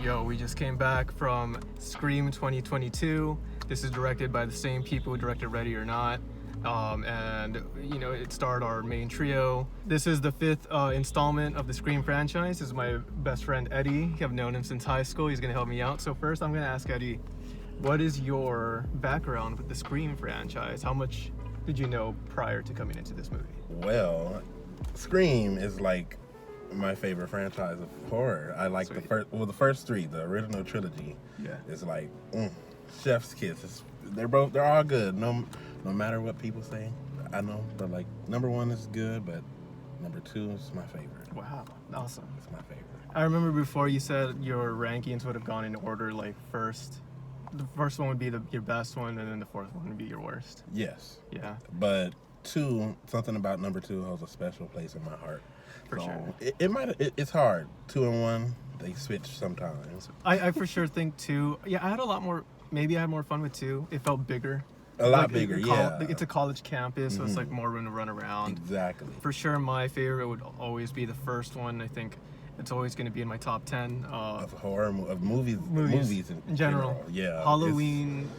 Yo, we just came back from Scream 2022. This is directed by the same people who directed Ready or Not. And, you know, it starred our main trio. This is the fifth installment of the Scream franchise. This is my best friend, Eddie. I've known him since high school. He's going to help me out. So first, I'm going to ask Eddie, what is your background with the Scream franchise? How much did you know prior to coming into this movie? Well, Scream is like my favorite franchise of horror. I like Sweet. the first three, the original trilogy. Yeah. It's like chef's kiss. They're all good. No matter what people say, I know. But like number one is good, but number two is my favorite. Wow, awesome. It's my favorite. I remember before you said your rankings would have gone in order, like the first one would be your best one, and then the fourth one would be your worst. Yes. Yeah. But something about number two holds a special place in my heart. For sure. It's hard. 2 and 1, they switch sometimes. I for sure think 2. Yeah, I had a lot more. Maybe I had more fun with 2. It felt bigger. A lot bigger, yeah. It's a college campus, so it's like more room to run around. Exactly. For sure, my favorite would always be the first one. I think it's always going to be in my top 10. Of horror, of movies in general. Yeah. Halloween.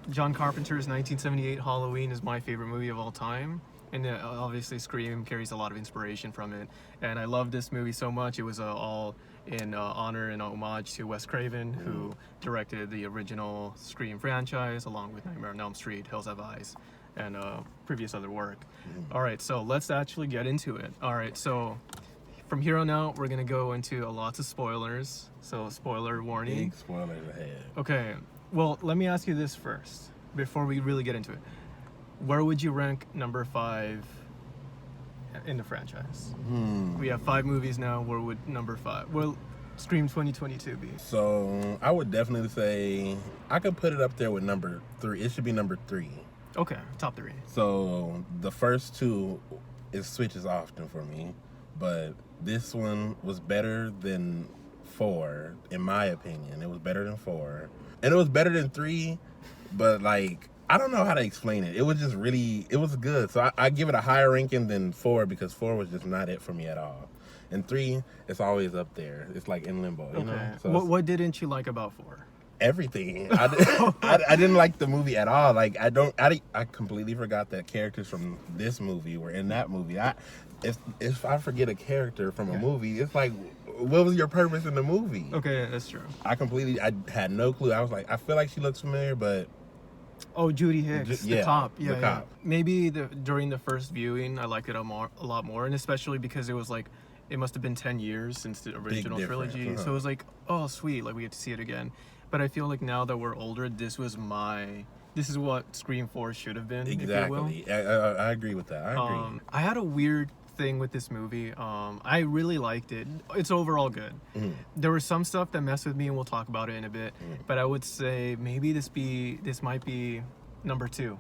John Carpenter's 1978 Halloween is my favorite movie of all time. And obviously Scream carries a lot of inspiration from it. And I love this movie so much. It was all in honor and homage to Wes Craven, who directed the original Scream franchise, along with Nightmare on Elm Street, Hills Have Eyes, and previous other work. All right, so let's actually get into it. All right, so from here on out, we're going to go into lots of spoilers. So spoiler warning. Big spoilers ahead. Okay, well, let me ask you this first, before we really get into it. Where would you rank number 5 in the franchise? We have 5 movies now. Where would number 5? Well, Scream 2022 be? So I would definitely say I could put it up there with number 3. It should be number 3. Okay, top 3. So the first 2, it switches often for me, but this one was better than 4, in my opinion. It was better than 4, and it was better than 3, but like, I don't know how to explain it. It was just really, it was good. So I give it a higher ranking than 4 because 4 was just not it for me at all. And 3, it's always up there. It's like in limbo, you know? So what didn't you like about 4? Everything. I didn't like the movie at all. Like, I completely forgot that characters from this movie were in that movie. If I forget a character from a movie, it's like, what was your purpose in the movie? Okay, that's true. I had no clue. I was like, I feel like she looks familiar, but... Oh, Judy Hicks, the cop. Yeah, the cop. Maybe during the first viewing, I liked it a lot more, and especially because it was like, it must have been 10 years since the original trilogy. So it was like, oh, sweet, like we get to see it again. But I feel like now that we're older, this is what Scream 4 should have been, exactly. if you will. I agree with that. I agree. I had a weird thing with this movie. I really liked it. It's overall good. There was some stuff that messed with me, and we'll talk about it in a bit. But I would say maybe this might be number 2,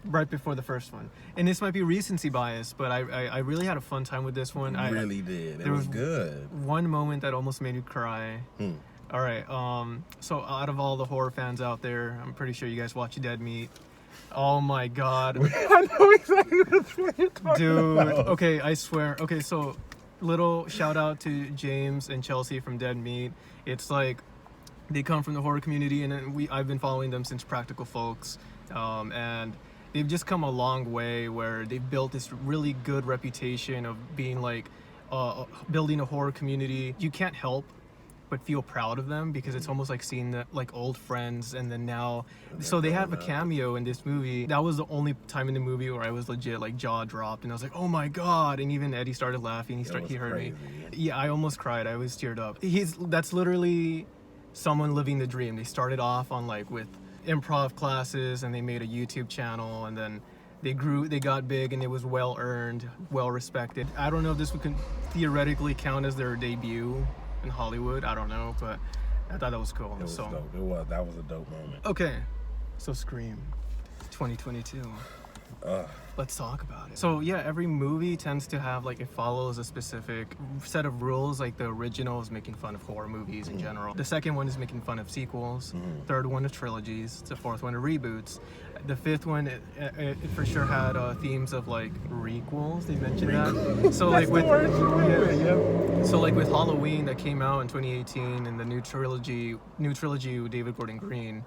right before the first one. And this might be recency bias, but I really had a fun time with this one. I really did. It was good. One moment that almost made me cry. All right. So out of all the horror fans out there, I'm pretty sure you guys watch Dead Meat. Oh my God. I know exactly what you're talking about. Okay, I swear. Okay, so little shout out to James and Chelsea from Dead Meat. It's like they come from the horror community, and I've been following them since Practical Folks, and they've just come a long way where they've built this really good reputation of being like building a horror community. You can't help but feel proud of them, because it's almost like seeing the like old friends, and then now so they have a cameo in this movie. That was the only time in the movie where I was legit like jaw dropped, and I was like, oh my God. And even Eddie started laughing. He heard me. Yeah, I almost cried. I was teared up. That's literally someone living the dream. They started off on like with improv classes, and they made a YouTube channel, and then they grew, they got big, and it was well earned, well respected. I don't know if this would theoretically count as their debut in Hollywood. I don't know, but I thought that was cool. It was dope. That was a dope moment. Okay, so Scream 2022. Let's talk about it. So yeah, every movie tends to have like, it follows a specific set of rules. Like the original is making fun of horror movies in general. The second one is making fun of sequels. Third one is trilogies. The fourth one are reboots. The fifth one, it for sure had themes of like requels. They mentioned that. So like with so like with Halloween that came out in 2018 and the new trilogy with David Gordon Green.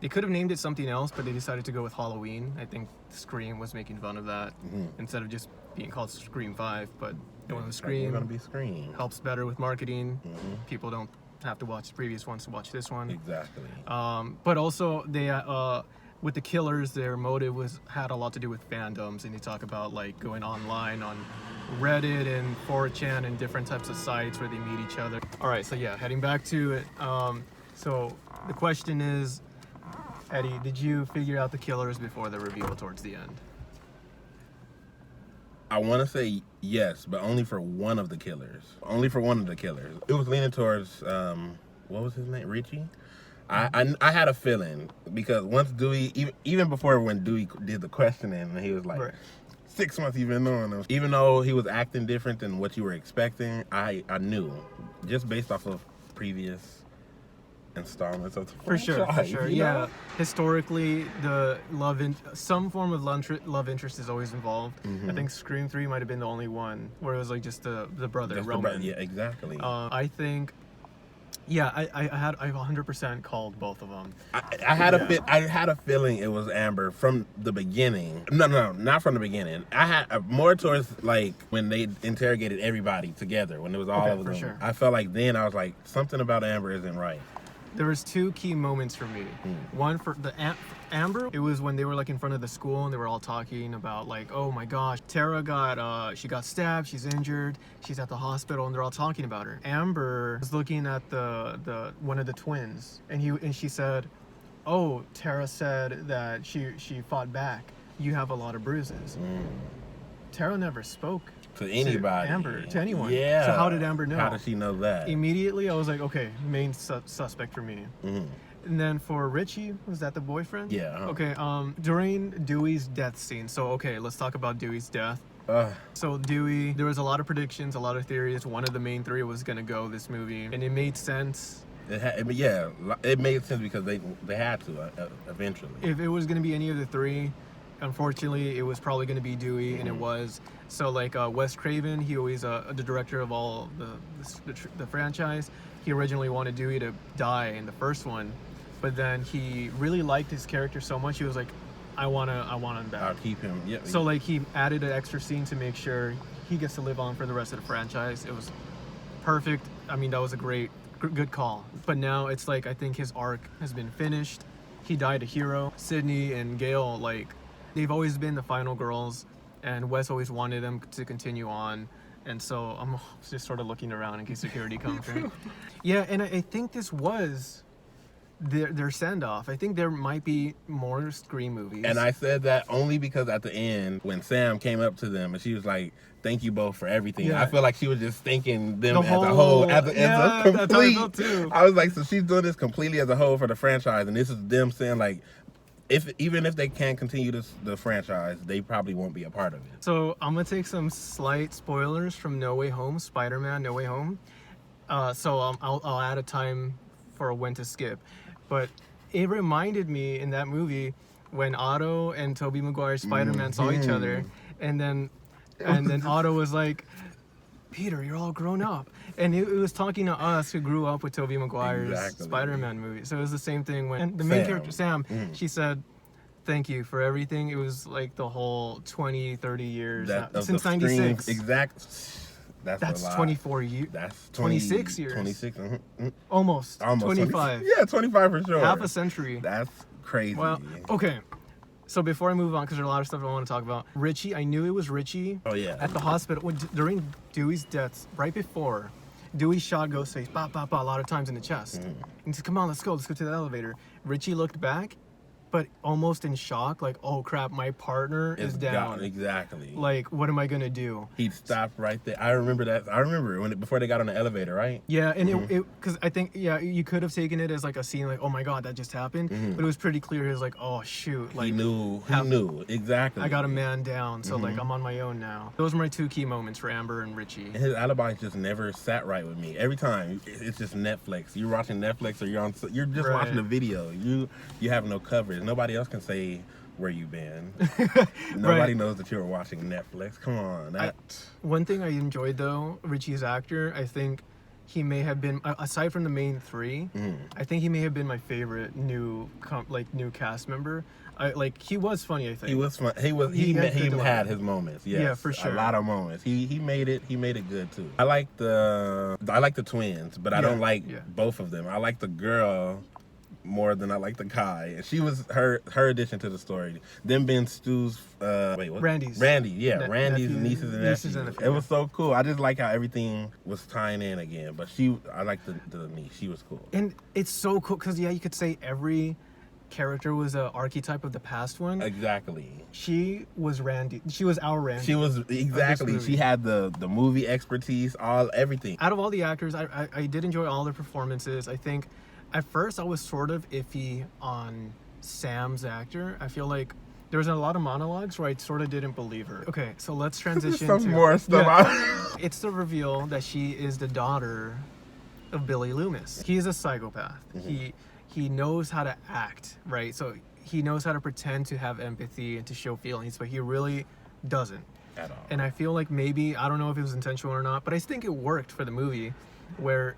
They could have named it something else, but they decided to go with Halloween. I think Scream was making fun of that instead of just being called Scream 5. But it was Scream. It's gonna be Scream. Helps better with marketing. People don't have to watch the previous ones to watch this one. Exactly. But also they with the killers, their motive had a lot to do with fandoms, and they talk about like going online on Reddit and 4chan and different types of sites where they meet each other. All right, so yeah, heading back to it. So the question is, Eddie, did you figure out the killers before the reveal towards the end? I want to say yes, but only for one of the killers. Only for one of the killers. It was leaning towards, what was his name? Richie? I had a feeling because once Dewey, even before when Dewey did the questioning, and he was like, right. 6 months you've been knowing him. Even though he was acting different than what you were expecting, I knew, just based off of previous installments of the franchise, for sure. Yeah, historically, the some form of love interest is always involved. I think Scream 3 might have been the only one where it was like just the brother Roman. Yeah, exactly. I think. Yeah, I 100% called both of them. I had a feeling it was Amber from the beginning. No, not from the beginning. I had more towards like when they interrogated everybody together when it was all of them. Sure. I felt like then I was like something about Amber isn't right. There was two key moments for me. One for the Amber, it was when they were like in front of the school and they were all talking about like, oh my gosh, Tara she got stabbed, she's injured, she's at the hospital, and they're all talking about her. Amber was looking at the one of the twins, and she said, oh, Tara said that she fought back. You have a lot of bruises. Tara never spoke to anybody. To anyone. Yeah. So how did Amber know? How did she know that? Immediately, I was like, okay, main suspect for me. And then for Richie, was that the boyfriend? Yeah. Okay. During Dewey's death scene. So okay, let's talk about Dewey's death. So Dewey, there was a lot of predictions, a lot of theories. One of the main three was gonna go this movie, and it made sense. It made sense because they had to eventually. If it was gonna be any of the three, unfortunately, it was probably going to be Dewey, and it was. So, like, Wes Craven, he always, the director of all the franchise, he originally wanted Dewey to die in the first one, but then he really liked his character so much, he was like, I want him back. I'll keep him, yeah. So, like, he added an extra scene to make sure he gets to live on for the rest of the franchise. It was perfect. I mean, that was a good call. But now it's like, I think his arc has been finished. He died a hero. Sydney and Gail, like, they've always been the final girls, and Wes always wanted them to continue on. And so I'm just sort of looking around in case security comes. Right? Yeah, and I think this was their send-off. I think there might be more Scream movies. And I said that only because at the end, when Sam came up to them and she was like, thank you both for everything. Yeah. I feel like she was just thinking them as a whole, as a complete. That's how I felt too. I was like, so she's doing this completely as a whole for the franchise, and this is them saying like, even if they can't continue the franchise, they probably won't be a part of it. So I'm gonna take some slight spoilers from No Way Home, Spider-Man No Way Home. So I'll add a time for when to skip, but it reminded me in that movie when Otto and Tobey Maguire's Spider-Man saw each other, and then Otto was like, Peter, you're all grown up. And it was talking to us who grew up with Tobey Maguire's Spider-Man movie. So it was the same thing when the main character, Sam, she said, thank you for everything. It was like the whole 20, 30 years since 96. That's 24 years. That's 26 years. 26. Almost 25. Yeah, 25 for sure. Half a century. That's crazy. Well, okay. So before I move on, because there's a lot of stuff I want to talk about, Richie, I knew it was Richie. Oh, yeah. At the hospital, during Dewey's death, right before, Dewey shot Ghostface, a lot of times in the chest. And he said, come on, let's go to the elevator. Richie looked back, but almost in shock, like, oh crap, my partner is down. Exactly. Like, what am I gonna do? He'd stop right there. I remember that. I remember before they got on the elevator, right? Yeah, and it because I think you could have taken it as like a scene, like, oh my god, that just happened, but it was pretty clear. He was like, oh shoot, like He knew exactly. I got a man down, so like I'm on my own now. Those were my two key moments for Amber and Richie. And his alibi just never sat right with me. Every time it's just Netflix. You're watching Netflix, or you're just watching a video. You have no coverage. Nobody else can say where you been. Nobody knows that you were watching Netflix. Come on. One thing I enjoyed though, Richie's actor, I think he may have been, aside from the main three, I think he may have been my favorite new cast member. He was funny. I think he was fun. He had his moments. Yes, yeah, for sure. A lot of moments. He made it good too. I like the twins, but I don't like both of them. I like the girl more than I like the guy. And she was her addition to the story. Them being Stu's Randy's Randy's nieces and nephews. It was so cool. I just like how everything was tying in again. But I like the niece. She was cool. And it's so cool because you could say every character was an archetype of the past one. Exactly. She was Randy. She was our Randy. She was exactly. She had the movie expertise, everything. Out of all the actors, I did enjoy all their performances. I think at first I was sort of iffy on Sam's actor. I feel like there was a lot of monologues where I sort of didn't believe her. Okay, so let's transition to more stuff. Yeah, it's the reveal that she is the daughter of Billy Loomis. He is a psychopath. He knows how to act, right? So he knows how to pretend to have empathy and to show feelings, but he really doesn't. At all. And I feel like maybe, I don't know if it was intentional or not, but I think it worked for the movie, where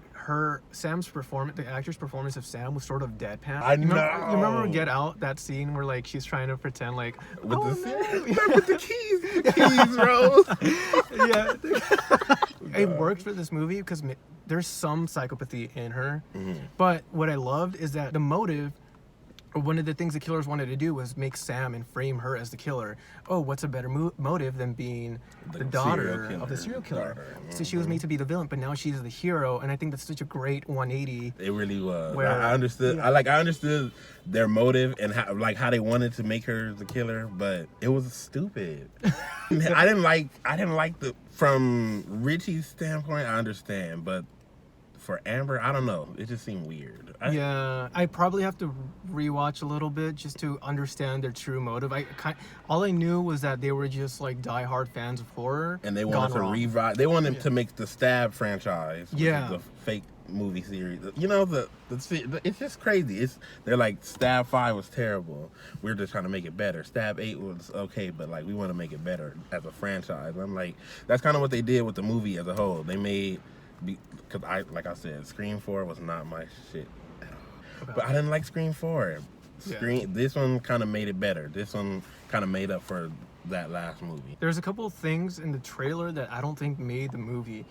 Sam's performance, the actor's performance of Sam was sort of deadpan. You remember Get Out, that scene where like she's trying to pretend like with the keys, Rose. Yeah, it worked for this movie because there's some psychopathy in her. But what I loved is that the motive, or one of the things the killers wanted to do, was make Sam and frame her as the killer. Oh, what's a better motive than being the daughter of the serial killer? So she was made to be the villain, but now she's the hero, and I think that's such a great 180. It really was. I understood. Yeah. I understood their motive and how they wanted to make her the killer, but it was stupid. I didn't like from Richie's standpoint. I understand, but for Amber, I don't know. It just seemed weird. I probably have to rewatch a little bit just to understand their true motive. All I knew was that they were just like diehard fans of horror, and they wanted to revive. They wanted to make the Stab franchise, which is the fake movie series. You know, it's just crazy. They're like, Stab 5 was terrible. We're just trying to make it better. Stab 8 was okay, but like we want to make it better as a franchise. And I'm like, that's kind of what they did with the movie as a whole. They made, because like I said, Scream 4 was not my shit at all. Okay. But I didn't like Scream 4. This one kind of made it better. This one kind of made up for that last movie. There's a couple of things in the trailer that I don't think made the movie.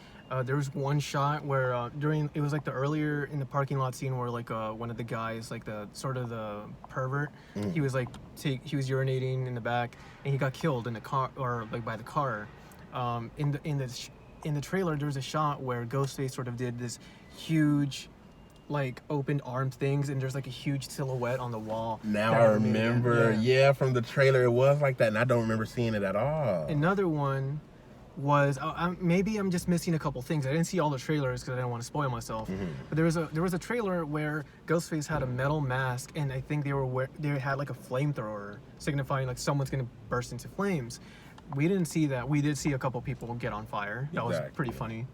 There was one shot where it was like the earlier in the parking lot scene where like one of the guys, like the sort of the pervert, he was like he was urinating in the back and he got killed in the car, or like by the car. In the trailer, there was a shot where Ghostface sort of did this huge, like, opened arm things, and there's like a huge silhouette on the wall. Now I remember, from the trailer, it was like that, and I don't remember seeing it at all. Another one was maybe I'm just missing a couple things. I didn't see all the trailers because I didn't want to spoil myself. But there was a trailer where Ghostface had a metal mask, and I think they had like a flamethrower, signifying like someone's gonna burst into flames. We didn't see that. We did see a couple people get on fire. That was pretty funny.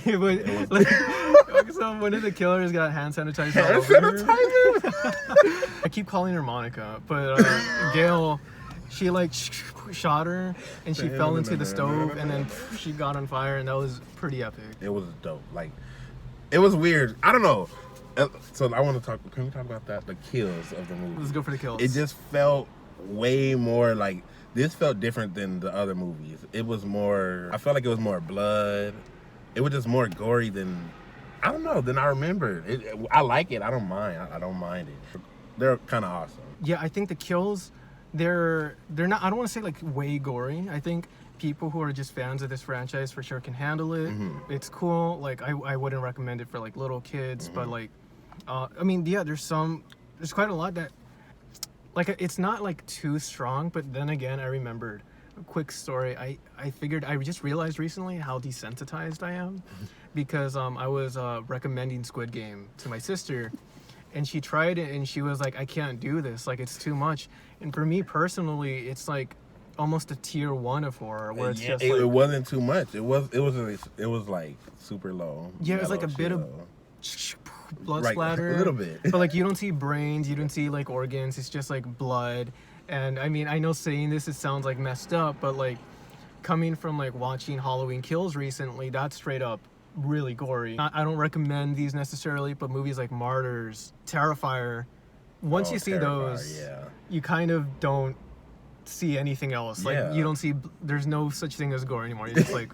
So one of the killers got hand sanitizer all over her. I keep calling her Monica, but Gail, she like shot her and she fell into the stove, and then she got on fire, and that was pretty epic. It was dope. Like, it was weird. I don't know. So I want to talk. Can we talk about that? The kills of the movie. Let's go for the kills. It just felt way more like. This felt different than the other movies. It was more, I felt like it was more blood. It was just more gory than I remember. I like it. I don't mind. I don't mind it. They're kind of awesome. Yeah, I think the kills, they're not, I don't want to say like way gory. I think people who are just fans of this franchise for sure can handle it. It's cool. Like, I wouldn't recommend it for like little kids, but like, I mean, yeah, there's quite a lot that, like it's not like too strong, but then again, I remembered a quick story. I figured I just realized recently how desensitized I am because I was recommending Squid Game to my sister, and she tried it and she was like, I can't do this, like it's too much. And for me personally, it's like almost a tier 1 of horror where it's just it like, wasn't too much. It was like super low. yeah, it was like a bit of blood splatter, a little bit, but like you don't see brains, you don't see like organs, it's just like blood. And I mean, I know saying this, it sounds like messed up, but like coming from like watching Halloween Kills recently, that's straight up really gory. I don't recommend these necessarily, but movies like Martyrs, Terrifier, once you see those, you kind of don't see anything else. Like you don't see, there's no such thing as gore anymore. You're just like,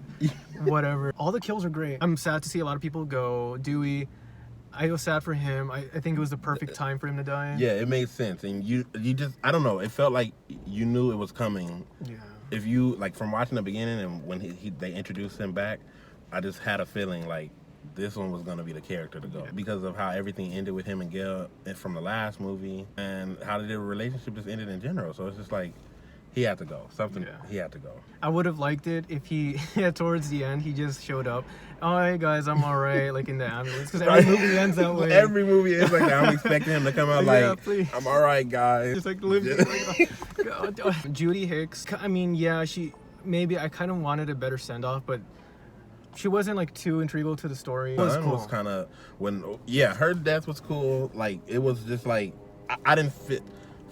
whatever. All the kills are great. I'm sad to see a lot of people go. Dewey, I was sad for him. I think it was the perfect time for him to die. Yeah, it made sense. And you just, I don't know, it felt like you knew it was coming. Yeah. If you, like, from watching the beginning and when they introduced him back, I just had a feeling like this one was going to be the character to go because of how everything ended with him and Gail from the last movie and how their relationship just ended in general. So it's just like, he had to go. He had to go. I would have liked it if he, towards the end, he just showed up. Oh, hey guys, I'm all right, like in the ambulance. Because every movie ends that way. Every movie is like that. I'm expecting him to come out like, please. I'm all right, guys. Just like living. Judy Hicks, I mean, yeah, I kind of wanted a better send-off, but she wasn't like too integral to the story. It was cool. Was kind of, her death was cool. Like, it was just like, I didn't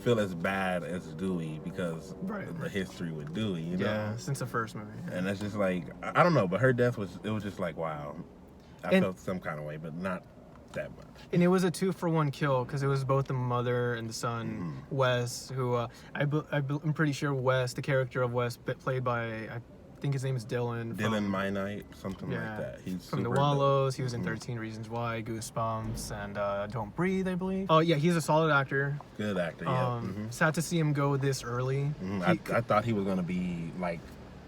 feel as bad as Dewey because of the history with Dewey, you know? Yeah, since the first movie. And that's just like, I don't know, but her death was just like, wow. I felt some kind of way, but not that much. And it was a 2-for-1 kill because it was both the mother and the son, Wes, who I'm pretty sure Wes, the character of Wes, played by, I think his name is Dylan. Dylan Minnette, something like that. He's from The Wallows. He was in 13 Reasons Why, Goosebumps, and Don't Breathe, I believe. Oh yeah, he's a solid actor. Good actor. Yeah. Sad to see him go this early. I thought he was gonna be like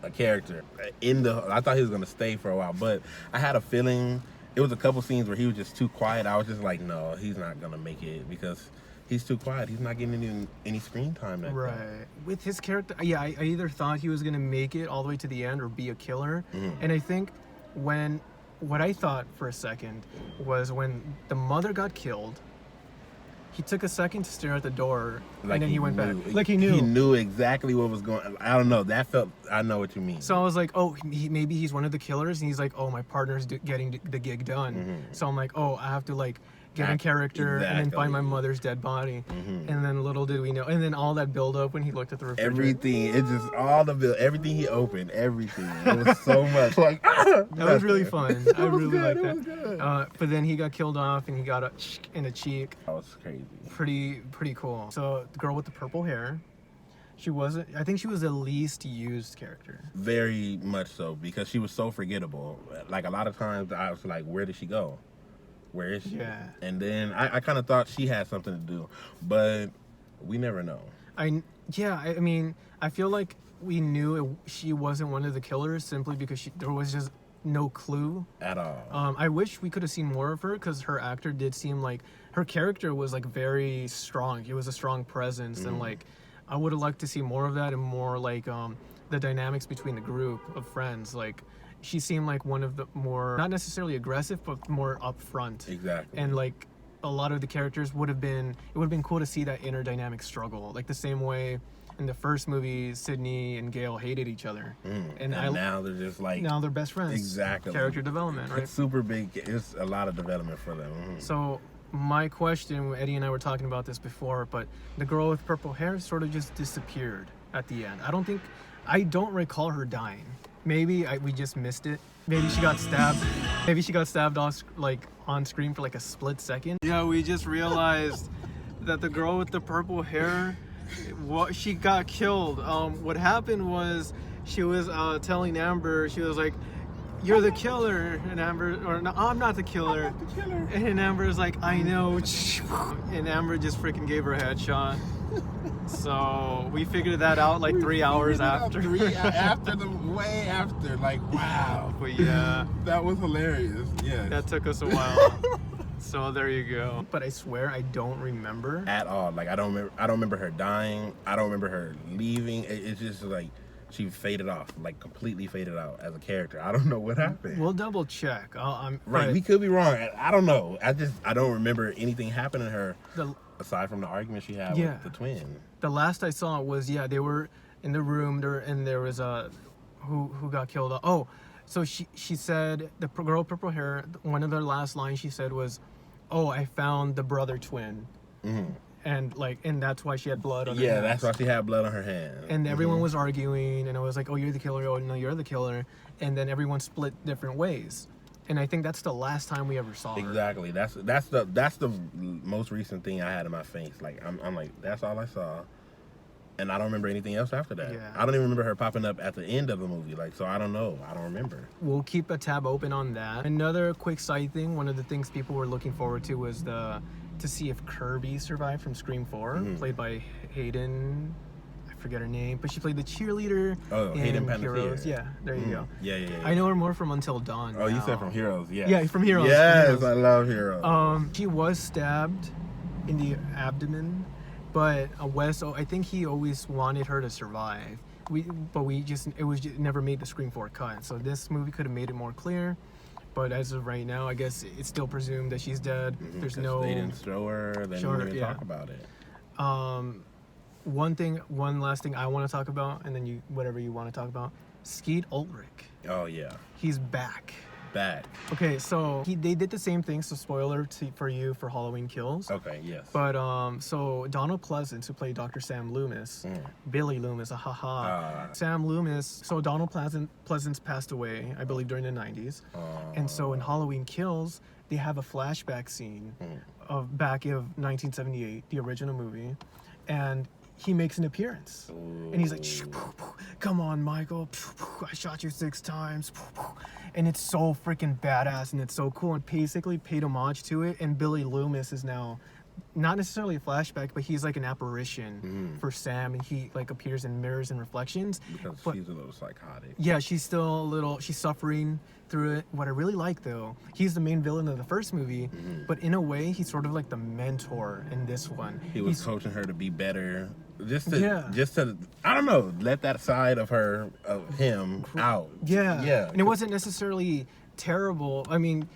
a character I thought he was gonna stay for a while, but I had a feeling it was a couple scenes where he was just too quiet. I was just like, no, he's not gonna make it because he's too quiet. He's not getting any screen time. With his character, I either thought he was going to make it all the way to the end or be a killer. And I think what I thought for a second was when the mother got killed, he took a second to stare at the door and then he went back. Like he knew. He knew exactly what was going on. I don't know. I know what you mean. So I was like, oh, maybe he's one of the killers. And he's like, oh, my partner's getting the gig done. So I'm like, oh, I have to like get in character and then find my mother's dead body. And then little did we know. And then all that build up when he looked at the refrigerator. Everything. It's just all everything he opened. Everything. It was so much. Like, that was really fun. I really liked that. It was good. But then he got killed off and he got in the cheek. That was crazy. Pretty cool. So the girl with the purple hair, I think she was the least used character. Very much so, because she was so forgettable. Like a lot of times I was like, where did she go? Where is she? Yeah. And then I kind of thought she had something to do, but we never know. I mean, I feel like we knew she wasn't one of the killers simply because there was just no clue at all. I wish we could have seen more of her because her actor did seem like her character was like very strong. It was a strong presence, and like I would have liked to see more of that and more like the dynamics between the group of friends. Like she seemed like one of the more, not necessarily aggressive, but more upfront. Exactly. And like a lot of the characters it would have been cool to see that inner dynamic struggle, like the same way in the first movie Sydney and Gail hated each other, and now they're just like, now they're best friends. Exactly. Character development, right? It's super big. It's a lot of development for them. So my question, Eddie and I were talking about this before, but the girl with purple hair sort of just disappeared at the end. I don't recall her dying. Maybe we just missed it. Maybe she got stabbed. Maybe she got stabbed on screen for like a split second. Yeah, we just realized that the girl with the purple hair, she got killed. What happened was she was telling Amber, she was like, "You're the killer," and Amber, or no, I'm not the killer. I'm not the killer. And Amber's like, "I know," and Amber just freaking gave her a headshot. So we figured that out like 3 hours after. Way after, like, wow. But yeah, that was hilarious. Yeah, that took us a while. So there you go. But I swear I don't remember at all. Like I don't remember her dying. I don't remember her leaving. It's just like she faded off, like completely faded out as a character. I don't know what happened. We'll double check. Right, we could be wrong. I don't know. I don't remember anything happening to her aside from the argument she had with the twin. The last I saw was they were in the room there, and there was a who got killed. Oh, so she said, the girl with purple hair, one of the last lines she said was, "Oh, I found the brother twin." Mm-hmm. And that's why she had blood on her hands. Yeah, that's why she had blood on her hands. And everyone was arguing, and I was like, "Oh, you're the killer. Oh, no, you're the killer." And then everyone split different ways. And I think that's the last time we ever saw her. Exactly. That's the most recent thing I had in my face. Like I'm like, that's all I saw. And I don't remember anything else after that. Yeah. I don't even remember her popping up at the end of the movie. Like, so I don't know. I don't remember. We'll keep a tab open on that. Another quick side thing, one of the things people were looking forward to was to see if Kirby survived from Scream 4, played by Hayden. I forget her name, but she played the cheerleader in Hayden Heroes. Yeah, there you go. Yeah. I know her more from Until Dawn. Oh, you said from Heroes, yeah. Yeah, from Heroes. Yes, from Heroes. I love Heroes. She was stabbed in the abdomen, but I think he always wanted her to survive. It was just never made the Scream 4 cut. So this movie could have made it more clear. But as of right now, I guess it's still presumed that she's dead. There's no. They didn't show her. They didn't even talk about it. One last thing I want to talk about, and then whatever you want to talk about. Skeet Ulrich. Oh yeah. He's back. Okay, so they did the same thing. So spoiler for you for Halloween Kills. Okay, yes. But so Donald Pleasance, who played Dr. Sam Loomis, Billy Loomis, Sam Loomis. So Donald Pleasance passed away, I believe, during the 90s. And so in Halloween Kills, they have a flashback scene of back of 1978, the original movie, and he makes an appearance. Ooh. And he's like, "Come on, Michael, I shot you 6 times." And it's so freaking badass, and it's so cool, and basically paid homage to it. And Billy Loomis is now not necessarily a flashback, but he's like an apparition for Sam, and he like appears in mirrors and reflections. Because she's a little psychotic. Yeah, she's suffering through it. What I really like, though, he's the main villain of the first movie, but in a way, he's sort of like the mentor in this one. He's coaching her to be better. Just to, I don't know, let that side of him out. Yeah. And it wasn't necessarily terrible. I mean,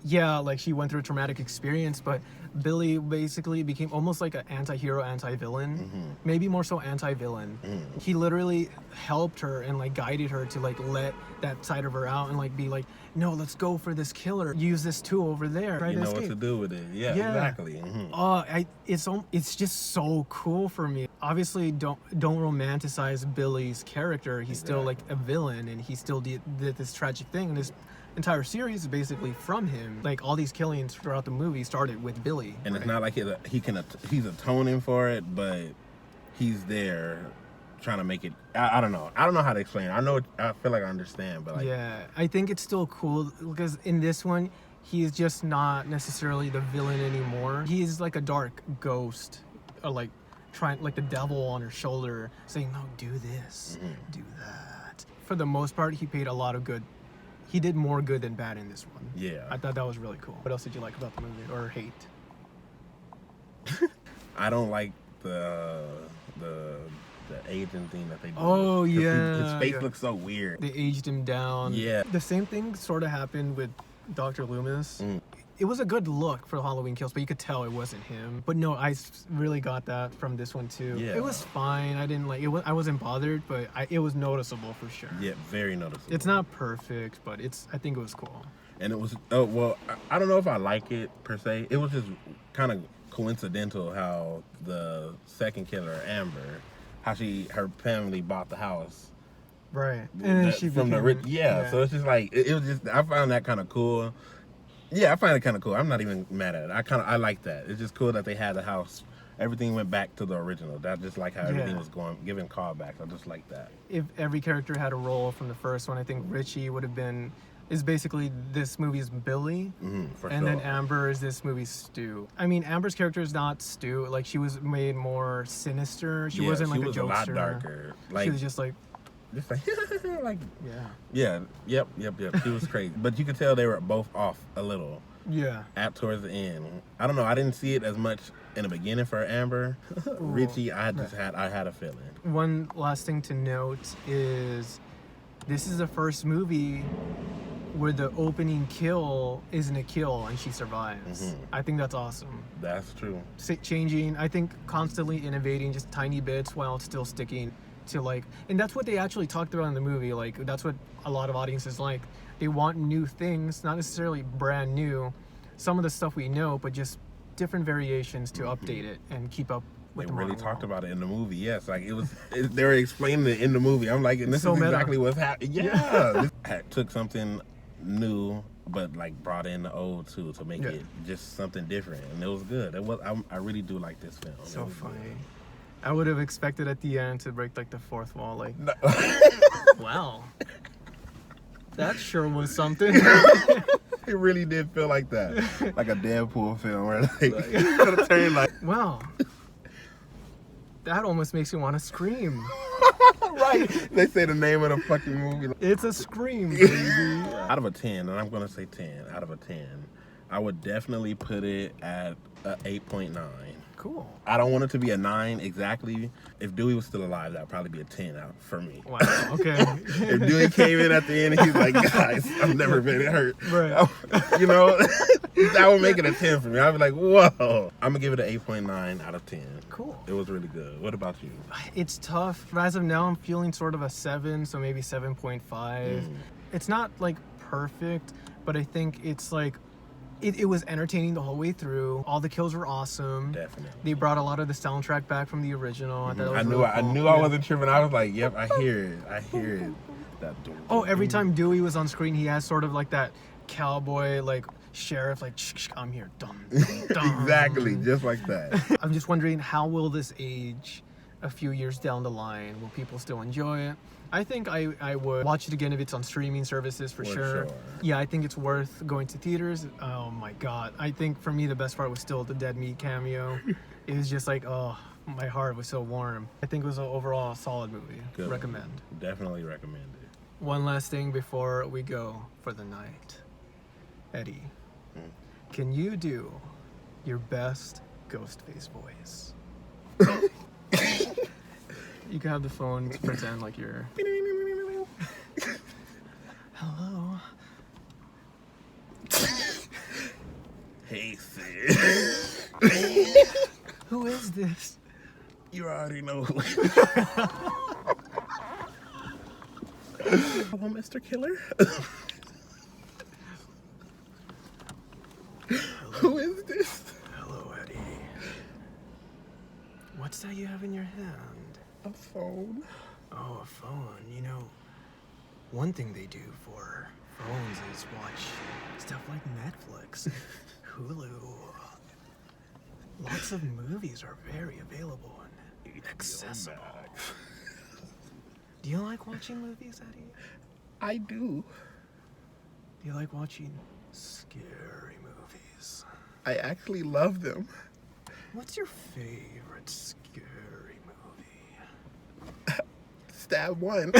yeah, like she went through a traumatic experience, but Billy basically became almost like an anti-hero, anti-villain. Maybe more so anti-villain. He literally helped her and like guided her to like let that side of her out and like be like, "No, let's go for this killer. Use this tool over there." You know what to do with it. Yeah. Exactly. It's just so cool for me. Obviously, don't romanticize Billy's character. He's still like a villain, and he still did this tragic thing. And this entire series is basically from him. Like all these killings throughout the movie started with Billy. And it's not like he's atoning for it, but he's there trying to make it. I don't know. I don't know how to explain it. I feel like I understand, but like, yeah, I think it's still cool because in this one, he's just not necessarily the villain anymore. He's like a dark ghost, or like trying, like the devil on her shoulder, saying, "No, do this, do that." For the most part, he paid a lot of good. He did more good than bad in this one. Yeah. I thought that was really cool. What else did you like about the movie, or hate? I don't like the aging thing that they do. Oh, yeah. His face looks so weird. They aged him down. Yeah. The same thing sort of happened with Dr. Loomis. It was a good look for Halloween Kills, but you could tell it wasn't him. But no, I really got that from this one too. Yeah. It was fine. I didn't like it. I wasn't bothered, but it was noticeable for sure. Yeah, very noticeable. It's not perfect, but I think it was cool. And it was I don't know if I like it per se. It was just kind of coincidental how the second killer, Amber, how her family bought the house. Right. And she from the rich. Yeah. So it's just like it was just, I found that kind of cool. Yeah, I find it kind of cool. I'm not even mad at it. I like that. It's just cool that they had the house. Everything went back to the original. That's just like how everything was giving callbacks. I just like that. If every character had a role from the first one, I think Richie is basically this movie's Billy, then Amber is this movie's Stu. I mean, Amber's character is not Stu. Like, she was made more sinister. She wasn't like a jokester. She was a lot darker. Like, she was just like like, yep. She was crazy, but you could tell they were both off a little. Yeah. towards the end. I don't know. I didn't see it as much in the beginning for Amber. Richie, I had a feeling. One last thing to note is this is the first movie where the opening kill isn't a kill and she survives. Mm-hmm. I think that's awesome. That's true. Changing, I think constantly innovating just tiny bits while still sticking to like, and that's what they actually talked about in the movie. Like that's what a lot of audiences like. They want new things, not necessarily brand new. Some of the stuff we know, but just different variations to update it and keep up with They the really modern talked world. about it in the movie. Yes, like they were explaining it in the movie. I'm like, and this So is meta. exactly what's happening. Yeah, this took something new, but like brought in the old too to make it just something different, and it was good. It was. I really do like this film. So funny. I would have expected at the end to break like the fourth wall. Like, No. wow, that sure was something. It really did feel like that, like a Deadpool film where like you gotta turn like Wow, that almost makes you want to scream. right. They say the name of the fucking movie. It's a scream, baby. Out of a 10, and I'm gonna say 10. Out of a 10, I would definitely put it at a 8.9. Cool. I don't want it to be a 9 exactly. If Dewey was still alive, that'd probably be a 10 out for me. Wow. Okay. If Dewey came in at the end and he's like, guys, I've never been hurt. Right. You know, that would make it a 10 for me. I'd be like, whoa. I'm gonna give it an 8.9 out of 10. Cool. It was really good. What about you? It's tough. As of now, I'm feeling sort of a 7, so maybe 7.5. It's not like perfect, but I think it's like it was entertaining the whole way through. All the kills were awesome. Definitely. They brought a lot of the soundtrack back from the original. I thought it was I knew really I cool. knew I wasn't tripping. I was like, yep, I hear it. I hear it. That Oh, every time Dewey was on screen, he has sort of like that cowboy, like sheriff, like shh, I'm here. Dum, dum, dum. Exactly, just like that. I'm just wondering, how will this age a few years down the line? Will people still enjoy it? I think I would watch it again if it's on streaming services for sure. Yeah, I think it's worth going to theaters. Oh my god. I think for me the best part was still the Dead Meat cameo. It was just like, oh, my heart was so warm. I think it was an overall solid movie. Good. Recommend. Definitely recommend it. One last thing before we go for the night. Eddie, can you do your best Ghostface voice? You can have the phone to pretend like you're... Hello? Hey, sis. Who is this? You already know who. Hello, Mr. Killer. Who is this? Hello, Eddie. What's that you have in your hand? A phone. Oh, a phone. You know, one thing they do for phones is watch stuff like Netflix, Hulu. Lots of movies are very available and accessible. Do you like watching movies, Eddie? I do. Do you like watching scary movies? I actually love them. What's your favorite scary movie? Stab 1.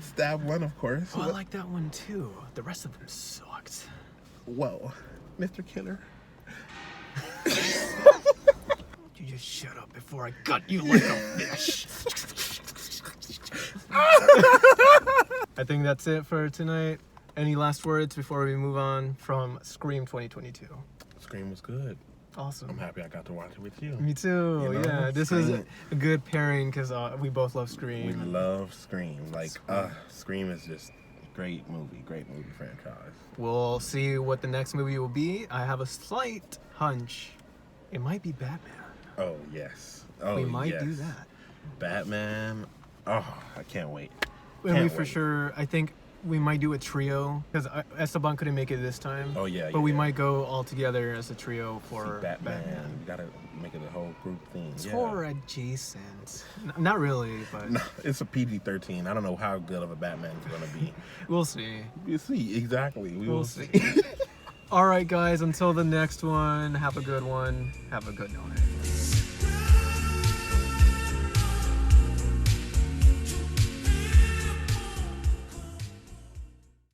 Stab 1, of course. Oh, I like that one too. The rest of them sucked. Whoa, Mr. Killer. You just shut up before I gut you like a fish. I think that's it for tonight. Any last words before we move on from Scream 2022? Scream was good. Awesome. I'm happy I got to watch it with you. Me too. You know, Yeah, this was Scream. a good pairing because we both love We Scream. love Scream. Like, Scream is just great movie franchise. We'll see what the next movie will be. I have a slight hunch. It might be Batman. Oh, yes. Oh, We might yes. do that. Batman. Oh, I can't wait. And Can't we for wait. sure, I think we might do a trio because Esteban couldn't make it this time. Oh, yeah, But we yeah. might go all together as a trio for Batman. You gotta make it a whole group thing. It's Yeah. horror adjacent. Not really, but No, it's a PG-13. I don't know how good of a Batman it's gonna be. we'll see. You see, exactly. We We'll will see. see. All right, guys, until the next one, have a good one. Have a good night.